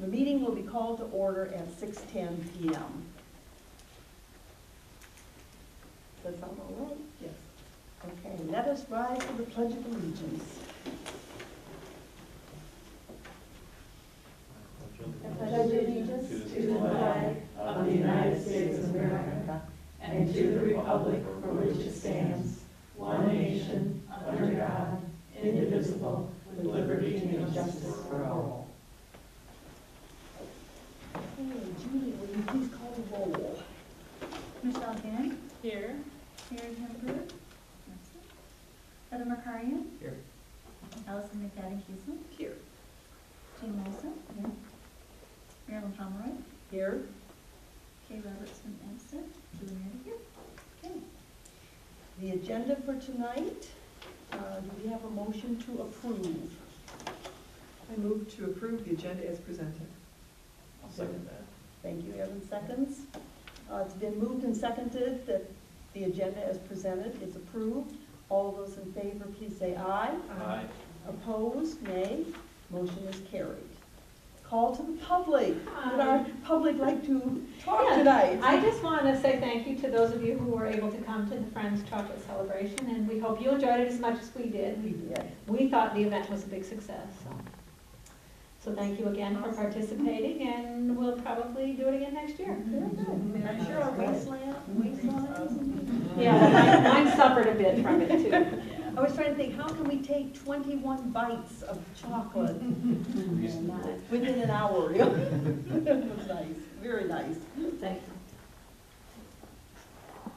The meeting will be called to order at 6:10 p.m. Does that sound all right? Yes. Okay, let us rise to the Pledge of Allegiance. I pledge allegiance to the flag of the United States of America and to the republic for which it stands, one nation, under God, indivisible, with liberty and justice for all. Okay, Judy, will you please call the roll? Michelle Gann. Here. Mary Hemberg. Heather Makarian. Here. Allison McFadden-Keeson. Here. Jean Molson. Here. Marilyn Pomeroy. Here. Kay Robertson absent. Julie Meredith here. Okay. The agenda for tonight, do we have a motion to approve? I move to approve the agenda as presented. I'll second that. Thank you, Evan seconds. It's been moved and seconded that the agenda as presented is approved. All those in favor, please say aye. Aye. Opposed, nay. Motion is carried. Call to the public. Would our public like to talk tonight? I just want to say thank you to those of you who were able to come to the Friends Chocolate Celebration, and we hope you enjoyed it as much as we did. We did. We thought the event was a big success. So thank you again for participating, and we'll probably do it again next year. Very good. I'm sure our wasteland. Yeah, well, mine suffered a bit from it too. I was trying to think, how can we take 21 bites of chocolate within an hour? It was nice, very nice. Thank you.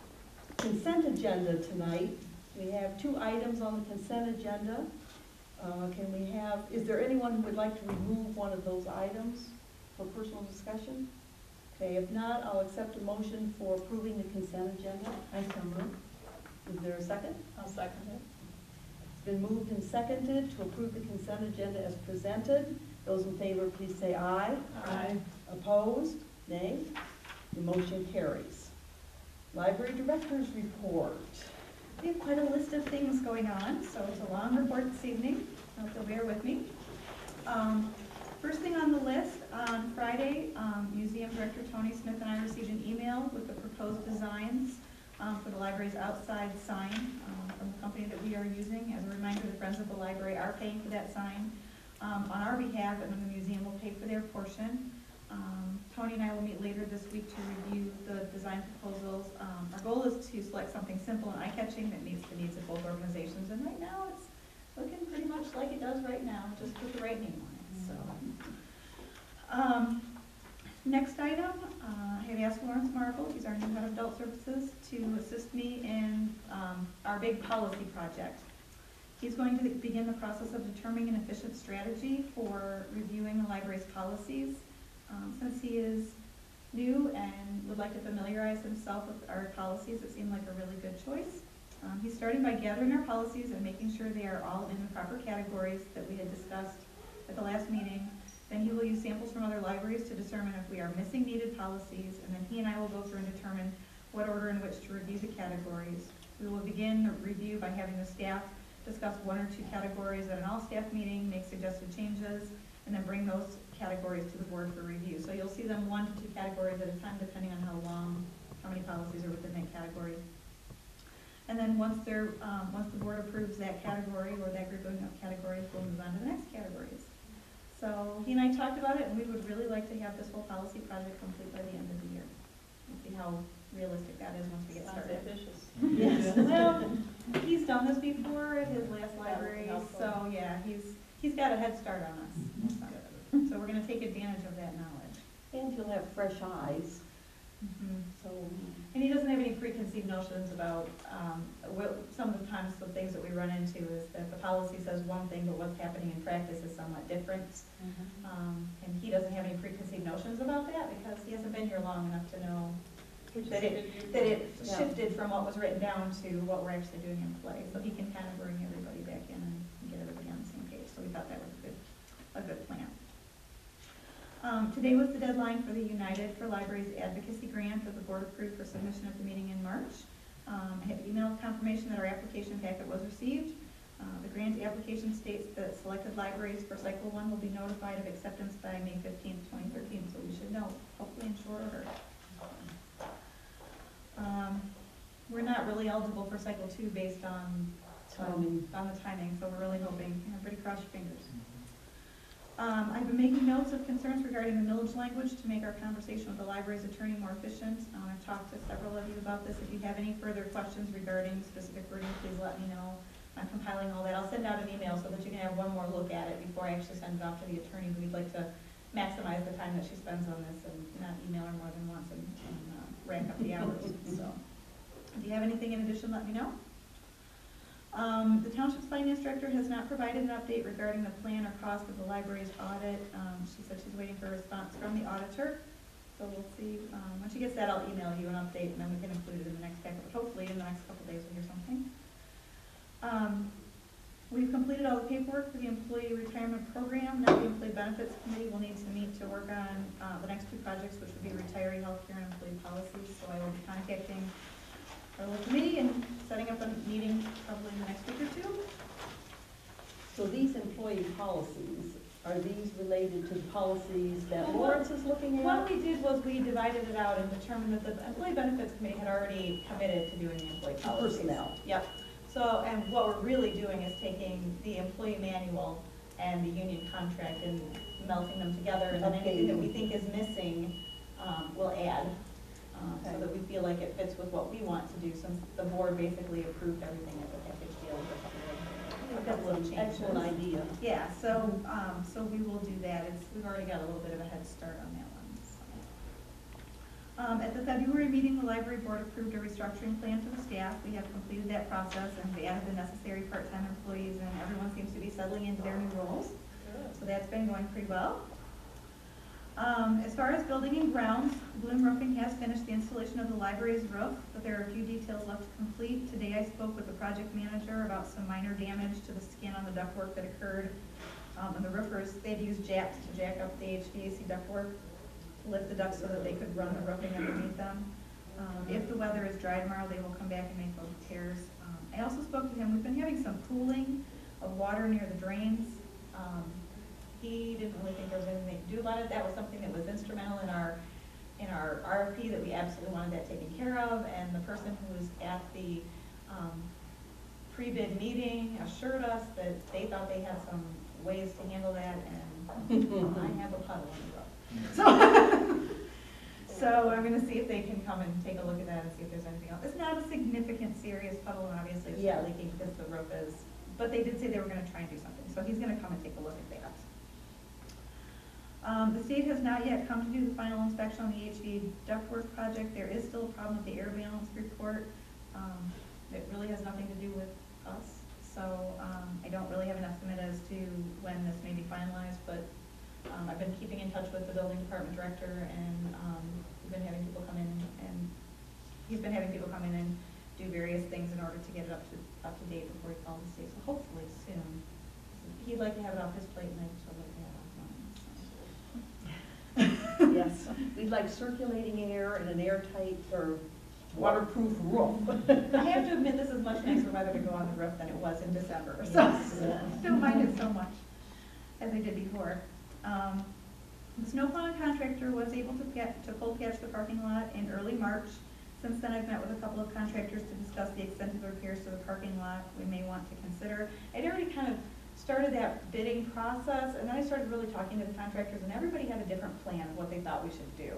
Consent agenda tonight. We have 2 items on the consent agenda. Is there anyone who would like to remove one of those items for personal discussion? Okay, if not, I'll accept a motion for approving the consent agenda. I so move. Is there a second? I'll second it. It's been moved and seconded to approve the consent agenda as presented. Those in favor, please say aye. Aye. Opposed? Nay. The motion carries. Library Director's Report. We have quite a list of things going on, so it's a long report this evening. I hope you'll bear with me. First thing on the list, on Friday, Museum Director Tony Smith and I received an email with the proposed designs for the library's outside sign from the company that we are using. As a reminder, the Friends of the Library are paying for that sign on our behalf, and then the museum will pay for their portion. Tony and I will meet later this week to review the design proposals. Our goal is to select something simple and eye-catching that meets the needs of both organizations, and right now it's looking pretty much like it does right now, just with the right name on it. So, next item, I have asked Lawrence Marble, he's our new head of adult services, to assist me in our big policy project. He's going to begin the process of determining an efficient strategy for reviewing the library's policies. Since he is new and would like to familiarize himself with our policies, it seemed like a really good choice. He's starting by gathering our policies and making sure they are all in the proper categories that we had discussed at the last meeting. Then he will use samples from other libraries to determine if we are missing needed policies, and then he and I will go through and determine what order in which to review the categories. We will begin the review by having the staff discuss 1 or 2 categories at an all-staff meeting, make suggested changes, and then bring those categories to the board for review. So you'll see them 1 to 2 categories at a time, depending on how many policies are within that category. And then once the board approves that category or that group of categories, we'll move on to the next categories. So he and I talked about it, and we would really like to have this whole policy project complete by the end of the year. We'll see how realistic that is once we get started. Ambitious. Yes. Well, he's done this before at his last library, so yeah, he's got a head start on us. So we're going to take advantage of that knowledge. And he'll have fresh eyes. So, And he doesn't have any preconceived notions about, some of the times the things that we run into is that the policy says one thing, but what's happening in practice is somewhat different. And he doesn't have any preconceived notions about that because he hasn't been here long enough to know that it shifted from what was written down to what we're actually doing in play. So he can kind of bring everybody back in and get everybody on the same page. So we thought that was a good plan. Today was the deadline for the United for Libraries Advocacy Grant that the board approved for submission at the meeting in March. I have email confirmation that our application packet was received. The grant application states that selected libraries for cycle 1 will be notified of acceptance by May 15th, 2013, so we should know, hopefully in short order. We're not really eligible for cycle 2 based on the timing, so we're really hoping, everybody cross your fingers. I've been making notes of concerns regarding the millage language to make our conversation with the library's attorney more efficient. I've talked to several of you about this. If you have any further questions regarding specific wording, please let me know. I'm compiling all that. I'll send out an email so that you can have one more look at it before I actually send it off to the attorney. We'd like to maximize the time that she spends on this and not email her more than once and rack up the hours. So, if you have anything in addition, let me know. The Township's Finance Director has not provided an update regarding the plan or cost of the library's audit. She said she's waiting for a response from the auditor. So we'll see. When she gets that, I'll email you an update, and then we can include it in the next packet. But hopefully in the next couple of days we'll hear something. We've completed all the paperwork for the Employee Retirement Program. Now the Employee Benefits Committee will need to meet to work on the next 2 projects, which would be retiree healthcare and employee policies. So I will be contacting our little committee and setting up a meeting probably in the next week or 2. So these employee policies, are these related to the policies that Lawrence is looking at? What we did was we divided it out and determined that the Employee Benefits Committee had already committed to doing the employee policies. Personnel. Yep. So, and what we're really doing is taking the employee manual and the union contract and melting them together, and then anything that we think is missing, we'll add. So that we feel like it fits with what we want to do, since the board basically approved everything as a package deal with a couple of changes. Excellent idea. Yeah, so, so we will do that. We've already got a little bit of a head start on that one. So. At the February meeting, the library board approved a restructuring plan for the staff. We have completed that process, and we added the necessary part-time employees, and everyone seems to be settling into their new roles. So that's been going pretty well. As far as building and grounds, Bloom Roofing has finished the installation of the library's roof, but there are a few details left to complete. Today I spoke with the project manager about some minor damage to the skin on the ductwork that occurred. And the roofers, they'd used jacks to jack up the HVAC ductwork, to lift the ducts so that they could run the roofing underneath them. If the weather is dry tomorrow, they will come back and make those repairs. I also spoke to him. We've been having some pooling of water near the drains. He didn't really think there was anything to do about it. That was something that was instrumental in our RFP, that we absolutely wanted that taken care of. And the person who was at the pre-bid meeting assured us that they thought they had some ways to handle that, and I have a puddle on the roof. So I'm going to see if they can come and take a look at that and see if there's anything else. It's not a significant, serious puddle, and obviously it's not leaking because the roof is. But they did say they were going to try and do something, so he's going to come and take a look at that. The state has not yet come to do the final inspection on the HVAC ductwork project. There is still a problem with the air balance report. It really has nothing to do with us. So I don't really have an estimate as to when this may be finalized, but I've been keeping in touch with the building department director, and we've been having people come in, and he's been having people come in and do various things in order to get it up to date before he calls the state. So hopefully soon. He'd like to have it off his plate, and I'd sort of like to have it off mine. Yes, we'd like circulating air and an airtight or waterproof roof. I have to admit, this is much nicer weather to go on the roof than it was in December. So I don't mind it so much as I did before. The snowplowing contractor was able to cold patch the parking lot in early March. Since then, I've met with a couple of contractors to discuss the extent of the repairs to the parking lot we may want to consider. I'd already kind of started that bidding process, and then I started really talking to the contractors, and everybody had a different plan of what they thought we should do.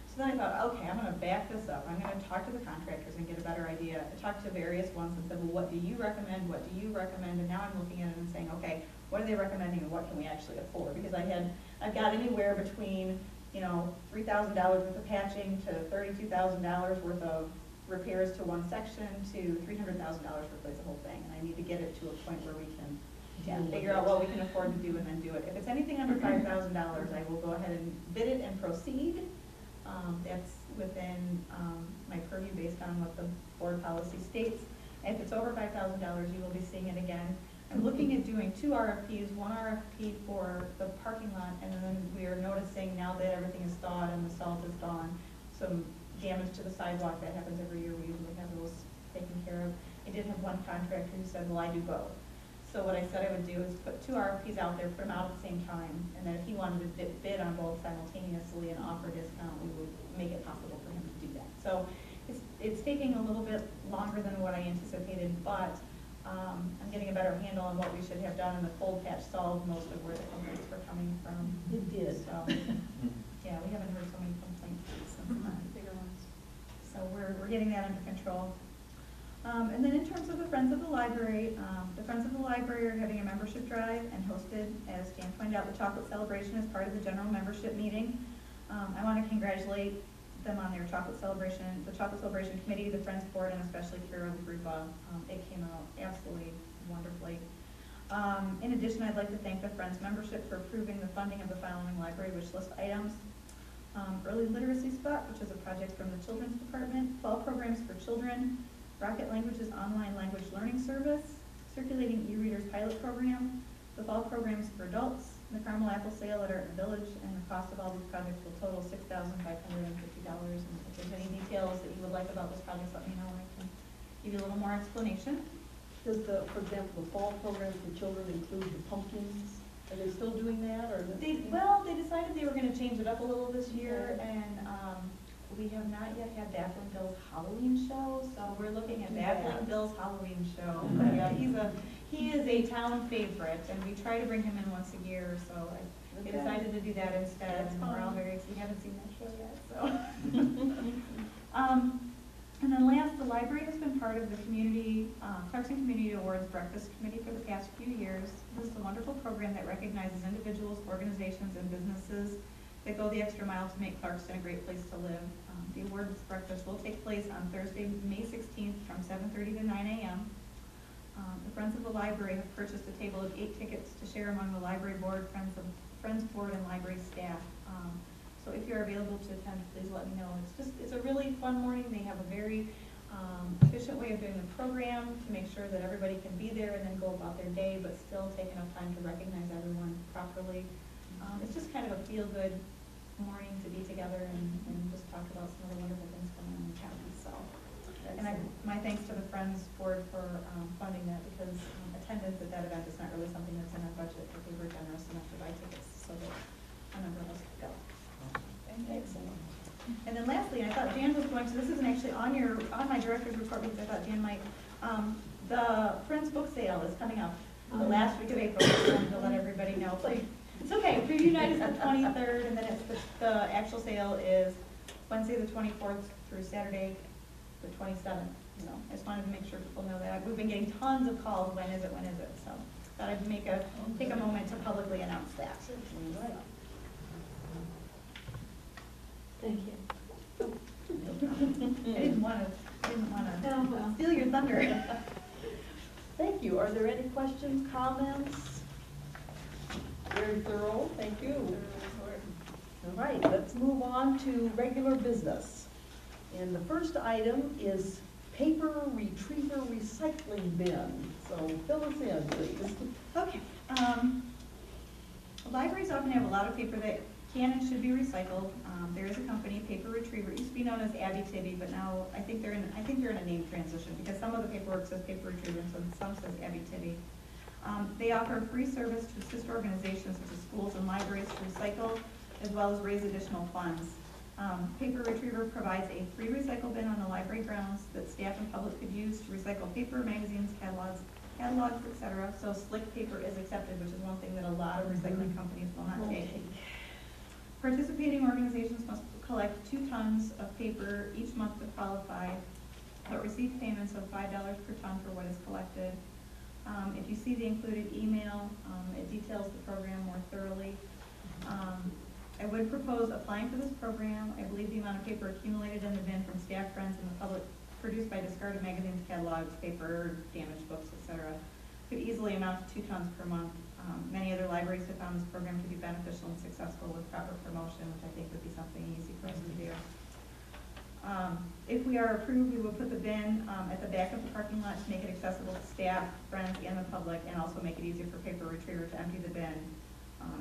So then I thought, okay, I'm going to back this up. I'm going to talk to the contractors and get a better idea. I talked to various ones and said, well, what do you recommend? What do you recommend? And now I'm looking at it and saying, okay, what are they recommending and what can we actually afford? Because I've got anywhere between, you know, $3,000 worth of patching to $32,000 worth of repairs to one section to $300,000 to replace the whole thing. And I need to get it to a point where we can figure out what we can afford to do and then do it. If it's anything under $5,000, I will go ahead and bid it and proceed. That's within my purview based on what the board policy states. And if it's over $5,000, you will be seeing it again. I'm looking at doing 2 RFPs, one RFP for the parking lot, and then we are noticing now that everything is thawed and the salt is gone, some damage to the sidewalk. That happens every year. We usually have those taken care of. I did have one contractor who said, well, I do both. So what I said I would do is put 2 RFPs out there, put them out at the same time, and then if he wanted to bid on both simultaneously and offer a discount, we would make it possible for him to do that. So it's taking a little bit longer than what I anticipated, but I'm getting a better handle on what we should have done, and the cold patch solved most of where the complaints were coming from. It did. So, yeah, we haven't heard so many complaints since the bigger ones. So we're getting that under control. And then in terms of the Friends of the Library are having a membership drive and hosted, as Dan pointed out, the chocolate celebration as part of the general membership meeting. I want to congratulate them on their chocolate celebration, the chocolate celebration committee, the Friends board, and especially Carol Grupa. It came out absolutely wonderfully. In addition, I'd like to thank the Friends membership for approving the funding of the following library wish list items. Early literacy spot, which is a project from the children's department, fall programs for children, Rocket Languages online language learning service, circulating e-readers pilot program, the fall programs for adults, the caramel apple sale at Art in the Village, and the cost of all these projects will total $6,550. And if there's any details that you would like about those projects, let me know, and I can give you a little more explanation. Does for example, the fall program for children include the pumpkins? Are they still doing that, or? They decided they were going to change it up a little this year, and we have not yet had Baffling Bill's Halloween show, so we're looking at Baffling Bill's Halloween show. But yeah, he is a town favorite, and we try to bring him in once a year, so I decided to do that instead. And we're all we haven't seen that show yet, so. And then last, the library has been part of the Clarkson Community Awards Breakfast Committee for the past few years. This is a wonderful program that recognizes individuals, organizations, and businesses that go the extra mile to make Clarkston a great place to live. The awards breakfast will take place on Thursday, May 16th from 7:30 to 9 a.m. The Friends of the Library have purchased a table of 8 tickets to share among the library board, Friends board, and library staff. So if you're available to attend, please let me know. It's a really fun morning. They have a very efficient way of doing the program to make sure that everybody can be there and then go about their day, but still take enough time to recognize everyone properly. It's just kind of a feel-good morning to be together and just talk about some of the wonderful things going on in the county. So, and my thanks to the Friends board for funding that, because attendance at that event is not really something that's in our budget, but they were generous enough to buy tickets so that a number of us could go. Excellent. And then lastly, I thought Dan was going to, this isn't actually on my director's report because I thought Dan might, the Friends book sale is coming up the last week of April. I wanted to let everybody know. It's okay, preview night is the 23rd, and then the actual sale is Wednesday the 24th through Saturday the 27th. You know, I just wanted to make sure people know that. We've been getting tons of calls, when is it? So thought I'd take a moment to publicly announce that. All right. Thank you. I didn't want to steal your thunder. Thank you. Are there any questions, comments? Very thorough, thank you. All right, let's move on to regular business. And the first item is paper retriever recycling bin. So fill us in, please. Okay. Libraries often have a lot of paper that can and should be recycled. There is a company, Paper Retriever. It used to be known as Abby Tibby, but now I think they're in a name transition, because some of the paperwork says Paper Retriever and some says Abby Tibby. They offer free service to assist organizations such as schools and libraries to recycle, as well as raise additional funds. Paper Retriever provides a free recycle bin on the library grounds that staff and public could use to recycle paper, magazines, catalogs, etc. So slick paper is accepted, which is one thing that a lot of recycling companies will not take. Participating organizations must collect 2 tons of paper each month to qualify, but receive payments of $5 per ton for what is collected. If you see the included email, it details the program more thoroughly. I would propose applying for this program. I believe the amount of paper accumulated in the bin from staff, friends, and the public produced by discarded magazines, catalogs, paper, damaged books, etc., could easily amount to 2 tons per month. Many other libraries have found this program to be beneficial and successful with proper promotion, which I think would be something easy for us to do. If we are approved, we will put the bin at the back of the parking lot to make it accessible to staff, friends, and the public, and also make it easier for Paper Retriever to empty the bin,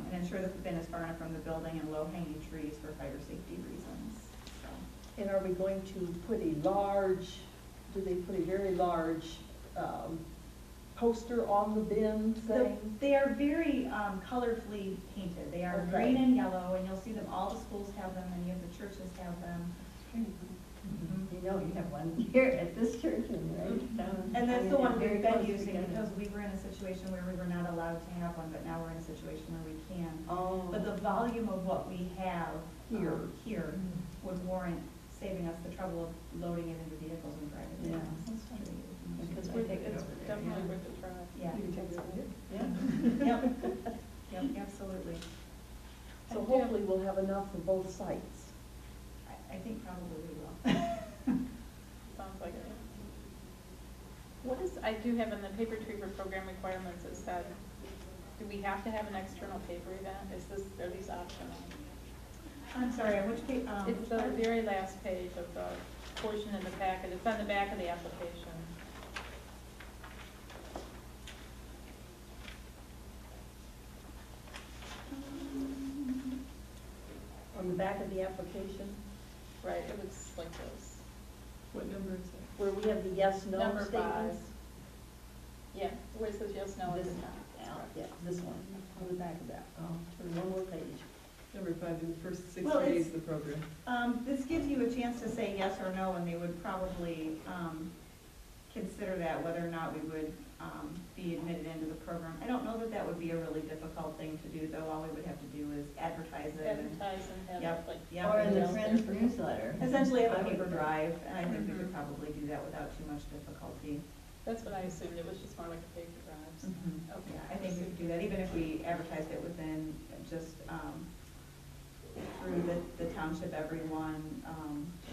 and ensure that the bin is far enough from the building and low-hanging trees for fire safety reasons. So. And are we going to put do they put a very large poster on the bin saying? They are very colorfully painted. They are Okay. green and yellow, and you'll see them, all the schools have them, many of the churches have them. You know, you have one here at this church and right down. And that's the one Very we've been close using together. because we were in a situation where we were not allowed to have one, but now we're in a situation where we can. Oh. But the volume of what we have here Mm-hmm. would warrant saving us the trouble of loading it into vehicles and driving it. Yeah. around. Because It's we worth take it, it it's over there. definitely yeah. worth a try. Yeah. You can take it over here. Yeah. Yep, absolutely. So hopefully we'll have enough for both sites. I think probably we will. Sounds like it. What is, I do have in the paper retriever program requirements, is that, do we have to have an external paper event? Is this, are these optional? I'm sorry, on which page? It's the very last page of the portion in the packet. It's on the back of the application. On the back of the application, Right, it looks like this. What number is that? where we have the yes, no Number 5. statements. Yeah, where it says yes, no at the This- top. Yeah, this one, on the back of that. Turn one more page. Number 5, in the first 6 Well, days it's- of the program. This gives you a chance to say yes or no, and they would probably consider that, whether or not we would be admitted into the program. I don't know that that would be a really difficult thing to do, though. All we would have to do is advertise it and Advertise and have Yep, like. yep. Or in the emails Friends there. newsletter. essentially have I a would paper think. drive, and I think we Mhm. could probably do that without too much difficulty. That's what I assumed. It was just more like a paper drive. Okay. Yeah, I think we could do that, even if we advertised it within just, through the township, everyone,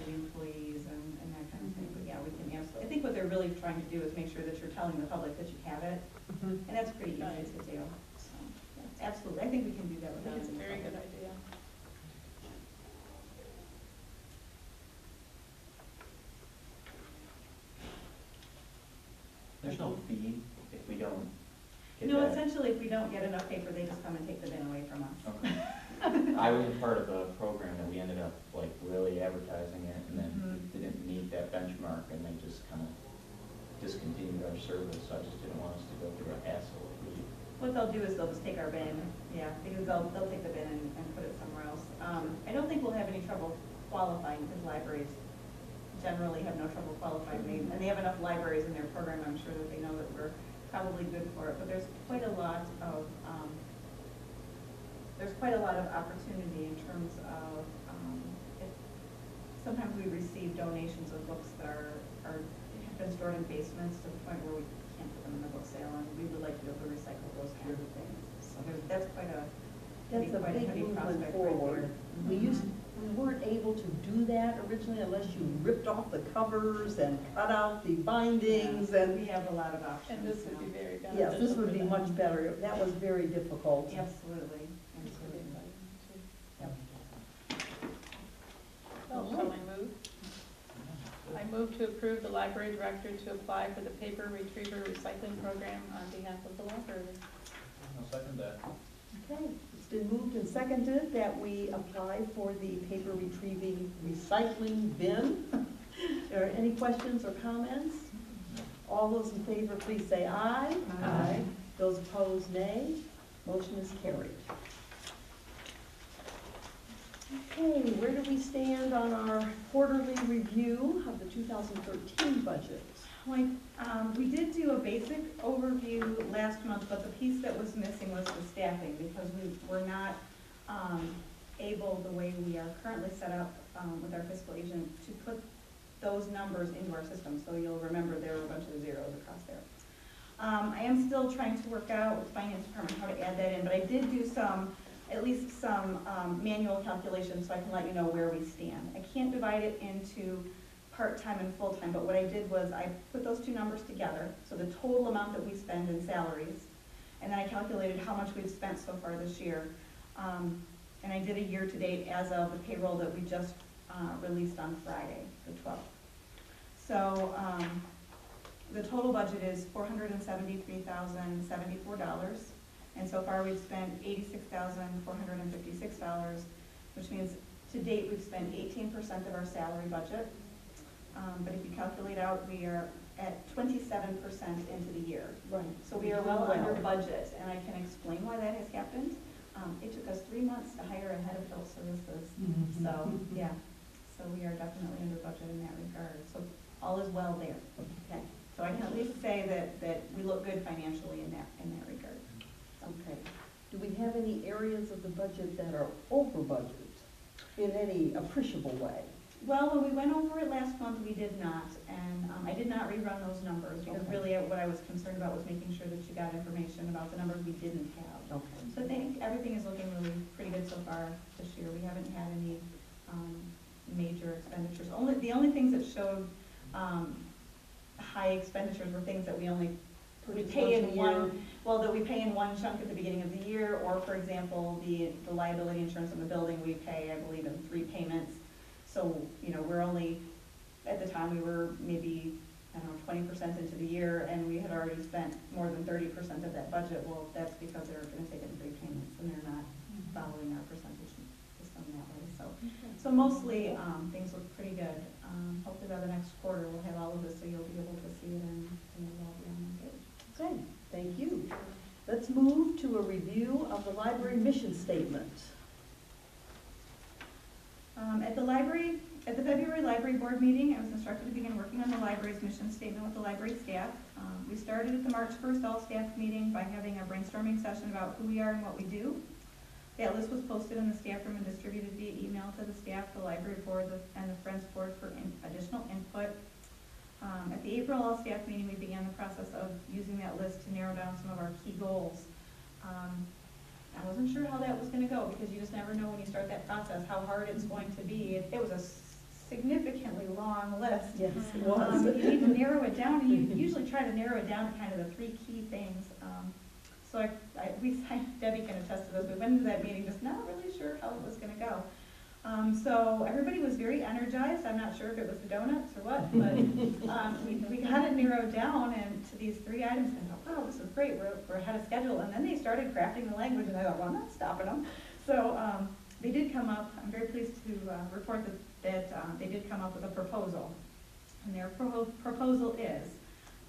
the employees and that kind of thing. But yeah, we can absolutely, I think what they're really trying to do is make sure that you're telling the public that you have it, and that's pretty easy Right. to do. So, yeah, absolutely, I think we can do that I without think it's a any very good trouble. idea. There's no fee if we don't get No, that? essentially, if we don't get enough paper, they just come and take the bin away from us. Okay. I was a part of a program that we ended up like really advertising it and then it didn't meet that benchmark and they just kind of discontinued our service, so I just didn't want us to go through a hassle. What they'll do is they'll just take our bin, yeah, because they'll take the bin and put it somewhere else. I don't think we'll have any trouble qualifying, because libraries generally have no trouble qualifying. And they have enough libraries in their program, I'm sure that they know that we're probably good for it. But there's quite a lot of, opportunity in terms of, sometimes we receive donations of books that have been stored in basements to the point where we can't put them in the book sale, and we would like to be able to recycle those kinds of things. So that's quite a, That's a quite big heavy movement prospect right forward. there. We weren't able to do that originally unless you ripped off the covers and cut out the bindings Yeah, and, we have a lot of options And this would now. be very beneficial. yes, this would for be them. much better. That was very difficult. Absolutely, This would be absolutely. exciting, too. Well, shall I move? I move to approve the library director to apply for the paper retriever recycling program on behalf of the library. I'll second that. Okay, it's been moved and seconded that we apply for the paper retrieving recycling bin. Are there any questions or comments? All those in favor, please say aye. Aye. Those opposed, nay. Motion is carried. Okay, where do we stand on our quarterly review of the 2013 budget? Like, we did do a basic overview last month, but the piece that was missing was the staffing, because we were not able, the way we are currently set up with our fiscal agent, to put those numbers into our system. So you'll remember there were a bunch of zeros across there. I am still trying to work out with the finance department how to add that in, but I did do at least some manual calculations so I can let you know where we stand. I can't divide it into part-time and full-time, but what I did was I put those two numbers together, so the total amount that we spend in salaries, and then I calculated how much we've spent so far this year. And I did a year-to-date as of the payroll that we just released on Friday, the 12th. So the total budget is $473,074, and so far we've spent $86,456, which means to date we've spent 18% of our salary budget. But if you calculate out, we are at 27% into the year. Right. So we are well under budget, and I can explain why that has happened. It took us 3 months to hire a head of health services, so, yeah. So we are definitely under budget in that regard, so all is well there. Okay, So I can at least say that we look good financially in that regard. okay. Do we have any areas of the budget that are over budget in any appreciable way? Well, when we went over it last month, we did not, and I did not rerun those numbers, because Okay. really what I was concerned about was making sure that you got information about the numbers we didn't have. Okay. So I think everything is looking really pretty good so far this year. We haven't had any major expenditures. The only things that showed high expenditures were things that we pay in one, well, that we pay in one chunk at the beginning of the year, or for example, the liability insurance on the building, we pay, I believe, in 3 payments. So, you know, we're only, at the time, we were maybe, I don't know, 20% into the year, and we had already spent more than 30% of that budget. Well, that's because they're gonna take it in 3 payments, and they're not following our percentage system that way. So mostly, things look pretty good. Hopefully by the next quarter, we'll have all of this, so you'll be able to see it and we'll all be on one page. Okay, thank you. Let's move to a review of the library mission statement. At the February library board meeting, I was instructed to begin working on the library's mission statement with the library staff. We started at the March 1st all-staff meeting by having a brainstorming session about who we are and what we do. That list was posted in the staff room and distributed via email to the staff, the library board, and the Friends board for additional input. At the April all-staff meeting, we began the process of using that list to narrow down some of our key goals. I wasn't sure how that was going to go, because you just never know when you start that process how hard it's going to be. It was a significantly long list. Yes, it was. You need to narrow it down, and you usually try to narrow it down to kind of the 3 key things. So Debbie can attest to this. We went into that meeting just not really sure how it was going to go. So everybody was very energized. I'm not sure if it was the donuts or what, but we got it narrowed down and to these 3 items, and I thought, wow, this is great. We're ahead of schedule. And then they started crafting the language, and I thought, well, I'm not stopping them. So they did come up. I'm very pleased to report that they did come up with a proposal, and their proposal is,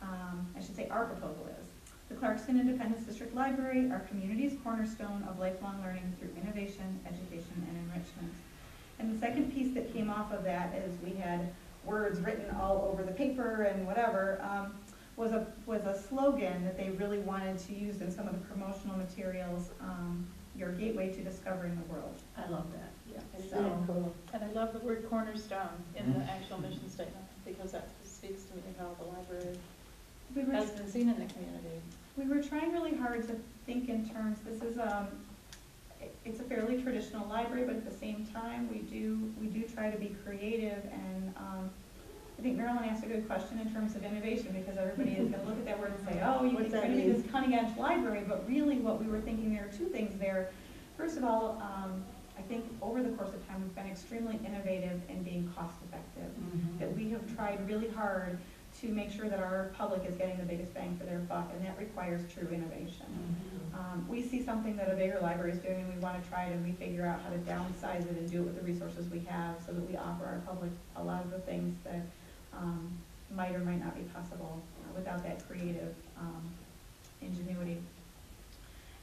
I should say, our proposal is. The Clarkston Independence District Library, our community's cornerstone of lifelong learning through innovation, education, and enrichment. And the second piece that came off of that is we had words written all over the paper and whatever, was a slogan that they really wanted to use in some of the promotional materials, your gateway to discovering the world. I love that. Yeah. So, And I love the word cornerstone in the actual mission statement, because that speaks to me of how the library has been seen in the community. we were trying really hard to think in terms, this is it's a fairly traditional library, but at the same time, we do try to be creative, and I think Marilyn asked a good question in terms of innovation, because everybody is going to look at that word and say, oh, you think it's going to be this cutting-edge library, but really what we were thinking, there are 2 things there. First of all, I think over the course of time, we've been extremely innovative in being cost-effective, that we have tried really hard to make sure that our public is getting the biggest bang for their buck, and that requires true innovation. We see something that a bigger library is doing, and we want to try it, and we figure out how to downsize it and do it with the resources we have, so that we offer our public a lot of the things that might or might not be possible without that creative ingenuity.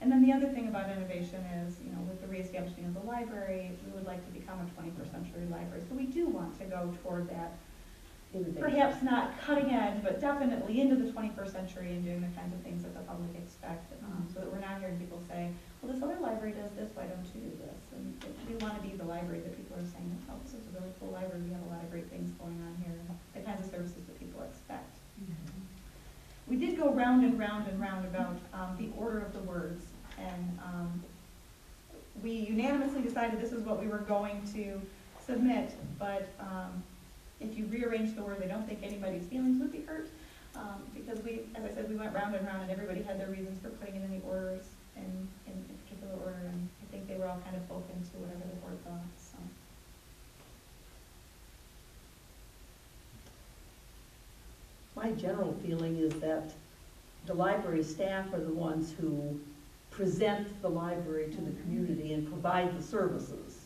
And then the other thing about innovation is, you know, with the reestablishing of the library, we would like to become a 21st century library. So we do want to go toward that, perhaps not cutting edge, but definitely into the 21st century and doing the kinds of things that the public expect, so that we're not hearing people say, well, this other library does this, why don't you do this? And we want to be the library that people are saying, oh, this is a really cool library, we have a lot of great things going on here, the kinds of services that people expect. We did go round and round and round about the order of the words, and we unanimously decided this is what we were going to submit, but if you rearrange the words, I don't think anybody's feelings would be hurt, because as I said, we went round and round, and everybody had their reasons for putting it in the orders, in a particular order, and I think they were all kind of open to whatever the board thought, so. My general feeling is that the library staff are the ones who present the library to the community and provide the services.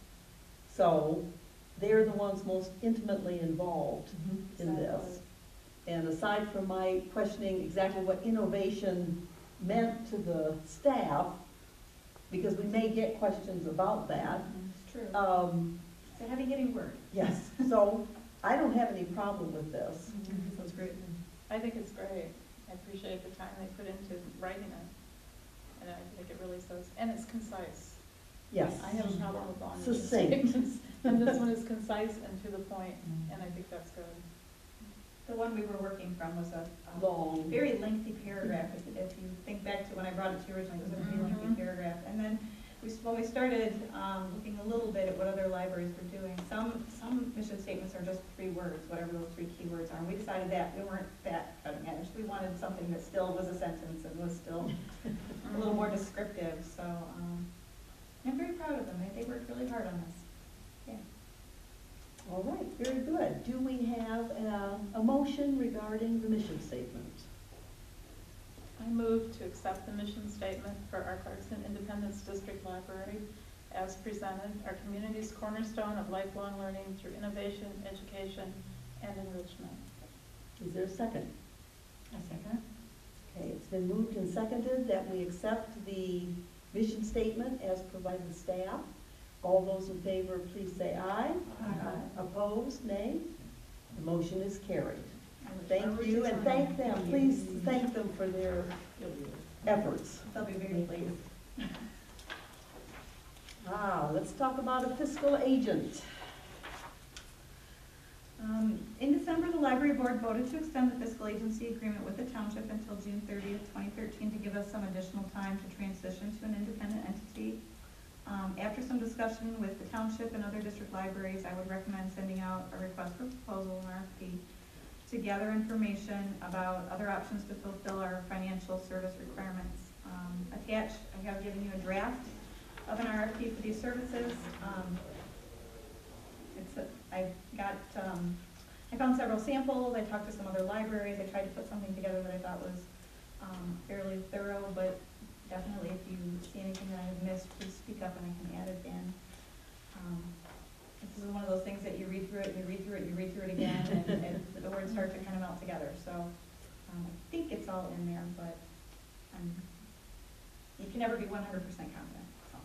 So they're the ones most intimately involved in this. And aside from my questioning exactly what innovation meant to the staff, because we may get questions about that, It's true. It's a heavy hitting word. yes, so I don't have any problem with this. That's great. I think it's great. I appreciate the time they put into writing it. And I think it really says, and it's concise. Yes. I have a problem with long mission Succinct. statements, and this one is concise and to the point, and I think that's good. The one we were working from was a Long. very lengthy paragraph. If you think back to when I brought it to you originally, it was a pretty lengthy Mhm. paragraph. And then when we started looking a little bit at what other libraries were doing, some mission statements are just 3 words, whatever those 3 key words are. And we decided that we weren't that cutting edge. We wanted something that still was a sentence and was still a little more descriptive. So I'm very proud of them. They worked really hard on this. Yeah. All right, very good. Do we have a motion regarding the mission statement? I move to accept the mission statement for our Clarkson Independence District Library as presented, our community's cornerstone of lifelong learning through innovation, education, and enrichment. Is there a second? A second. Okay, it's been moved and seconded that we accept the mission statement as provided to staff. All those in favor, please say aye. Aye. Opposed, nay. The motion is carried. I look Thank forward you, to and signing. thank them. Please thank them for their efforts. They'll be very pleased. Let's talk about a fiscal agent. In December, the library board voted to extend the fiscal agency agreement with the township until June 30th, 2013 to give us some additional time to transition to an independent entity. After some discussion with the township and other district libraries, I would recommend sending out a request for proposal, an RFP, to gather information about other options to fulfill our financial service requirements. Attached, I have given you a draft of an RFP for these services. I found several samples, I talked to some other libraries, I tried to put something together that I thought was fairly thorough, but definitely if you see anything that I have missed, please speak up and I can add it in. This is one of those things that you read through it, and you read through it, and you read through it again, and the words start to kind of melt together. So I think it's all in there, but you can never be 100% confident. So.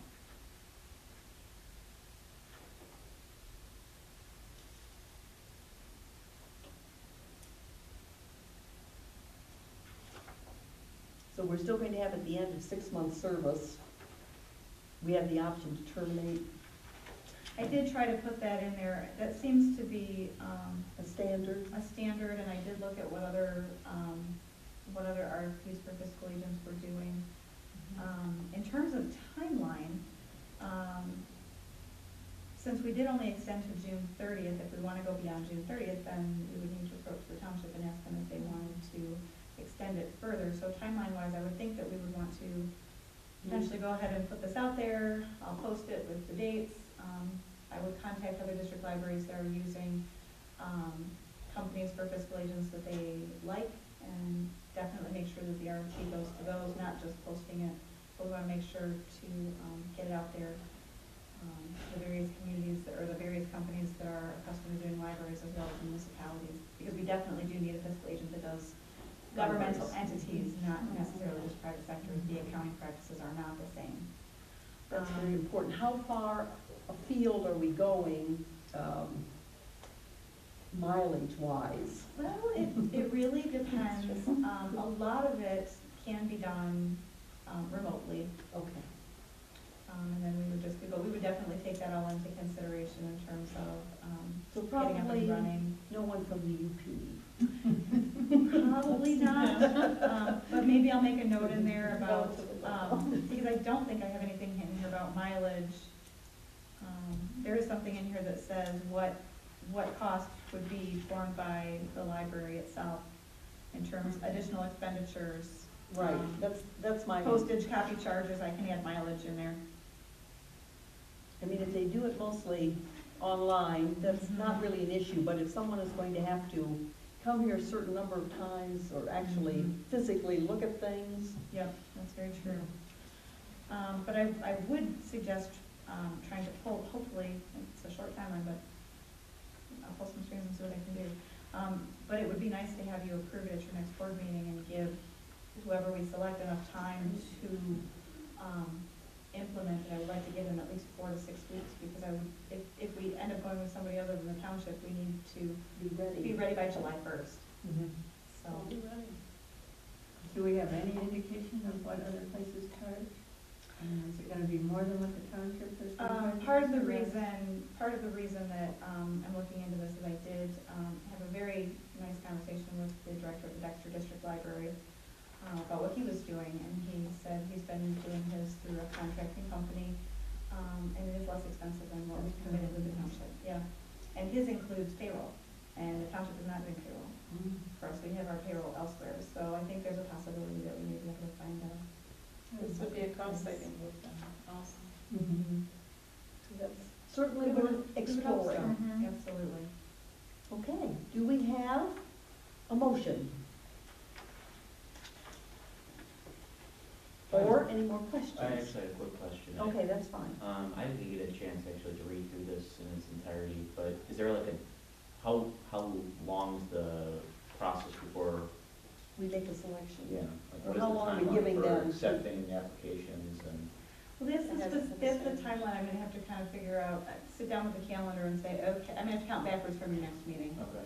So we're still going to have at the end of 6 months service, we have the option to terminate I did try to put that in there. That seems to be a standard. and I did look at what other RFPs for fiscal agents were doing. In terms of timeline, since we did only extend to June 30th, if we want to go beyond June 30th, then we would need to approach the township and ask them if they wanted to extend it further. So timeline-wise, I would think that we would want to potentially go ahead and put this out there. I'll post it with the dates. I would contact other district libraries that are using companies for fiscal agents that they like, and definitely make sure that the RFP goes to those, not just posting it. But we want to make sure to get it out there to the various communities or the various companies that are accustomed to doing libraries as well as municipalities, because we definitely do need a fiscal agent that does governmental entities, not necessarily just private sector. The accounting practices are not the same. That's very important. How far afield are we going, mileage-wise? Well, it really depends. A lot of it can be done remotely, Okay. and then we would definitely take that all into consideration in terms of So getting up probably and running. no one from the Probably not, but maybe I'll make a note in there about, because I don't think I have anything in here about mileage. There is something in here that says what cost would be borne by the library itself in terms of additional expenditures. Right, that's my. Postage, copy charges, I can add mileage in there. I mean, if they do it mostly online, that's not really an issue, but if someone is going to have to come here a certain number of times or actually physically look at things. Yep, that's very true. But I would suggest trying to pull, hopefully, it's a short timeline, but I'll pull some strings and see what I can do. But it would be nice to have you approve it at your next board meeting and give whoever we select enough time to implement it. I would like to give them at least 4 to 6 weeks, because I would, if we end up going with somebody other than the township, we need to be ready by July 1st. So, We'll be ready. Do we have any indication of what other places charge? Is it gonna be more than what the township is? part of the reason that I'm looking into this is I did have a very nice conversation with the director of the Dexter District Library about what he was doing, and he said he's been doing his through a contracting company, and it is less expensive than what was committed with the township. Yeah, and his includes payroll, and the township is not doing payroll for us. We have our payroll elsewhere, so I think there's a possibility that we may be able to find a. This would be a cost saving with them also. So that's certainly worth exploring. Absolutely. Okay, do we have a motion? Or any more questions? I actually have a quick question. Okay, that's fine. I didn't get a chance actually to read through this in its entirety, but is there like how long is the process before? We make a selection. Yeah. Like Or what is how the long are we timeline giving for them? accepting applications and? Well, that's the timeline I'm gonna have to kind of figure out, sit down with the calendar and say, okay, I'm gonna have to count backwards from your next meeting. Okay.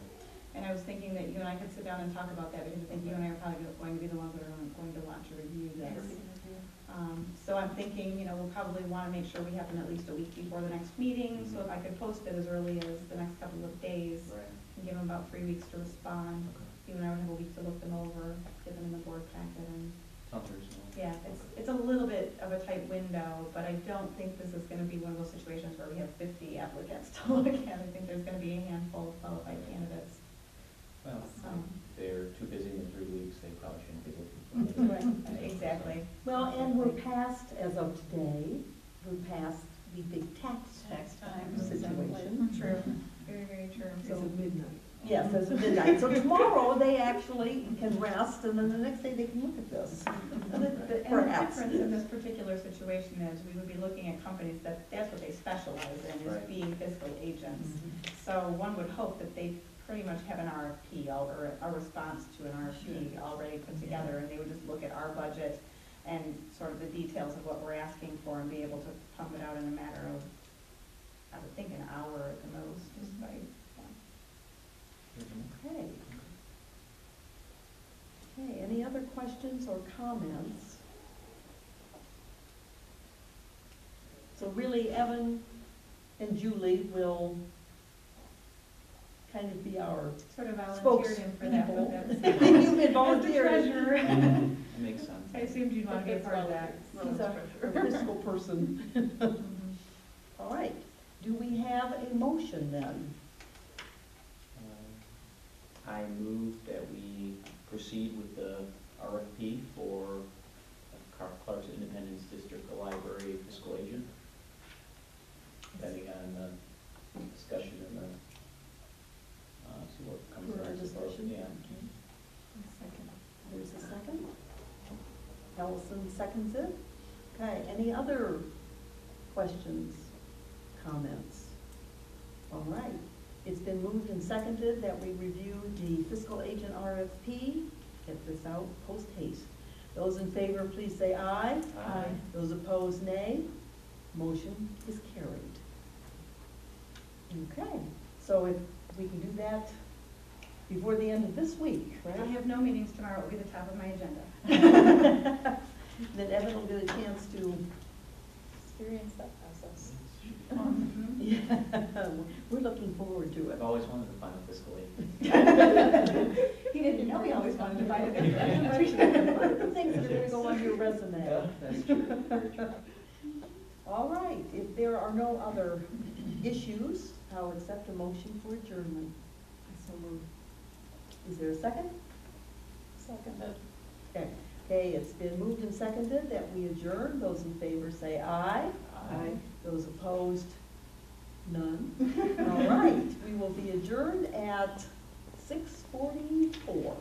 And I was thinking that you and I could sit down and talk about that, because I think you and I are probably going to be the ones that are going to want to review this. So I'm thinking, we'll probably wanna make sure we have them at least a week before the next meeting, so if I could post it as early as the next couple of days, Right. and give them about 3 weeks to respond. You and I would have a week to look them over, get them in the board packet, and, Sounds reasonable. yeah, it's a little bit of a tight window, but I don't think this is gonna be one of those situations where we have 50 applicants to look at. I think there's gonna be a handful of qualified candidates. Well, So, if they're too busy in the 3 weeks, they probably shouldn't be looking for it. exactly. Well, and we're past, as of today, we're past the big tax time situation. True, very, very true. It's at midnight. Yes, it's midnight, so tomorrow they actually can rest, and then the next day they can look at this. And the Perhaps. difference in this particular situation is we would be looking at companies that's what they specialize in, is Right. being fiscal agents. So one would hope that they pretty much have an RFP, or a response to an RFP already put together, and they would just look at our budget and sort of the details of what we're asking for, and be able to pump it out in a matter of, I would think, an hour at the most, just by, Okay. Okay, any other questions or comments? So really, Evan and Julie will kind of be our sort of volunteered in for that. spokespeople. but that's- You've been As the volunteering. treasurer, That makes sense. I assumed you'd want to be a part of that. He's a fiscal person. Mhm. All right, do we have a motion then? I move that we proceed with the RFP for Clark's Independence District Library fiscal agent, depending on the discussion and the, see what comes For our out. discussion? Yeah. Second. There's a second. Allison seconds it. Okay, any other questions, comments? All right, it's been moved and seconded that we review the fiscal agent RFP, get this out post haste. Those in favor, please say aye. Aye. Those opposed, nay. Motion is carried. Okay, so if we can do that before the end of this week, I right? have no meetings tomorrow, it will be the top of my agenda. Then Evan will get a chance to, Experience that process. Mhm. yeah, we're looking forward to it. I've always wanted to find a fiscal agent. He didn't know he always wanted to buy it. One of the things that are gonna go on your resume. Yeah, that's true. Very true. All right, if there are no other issues, I'll accept a motion for adjournment. So moved. Is there a second? Seconded. Okay, it's been moved and seconded that we adjourn. Those in favor say aye. Aye. Those opposed, none. All right, we will be adjourned at 6:44.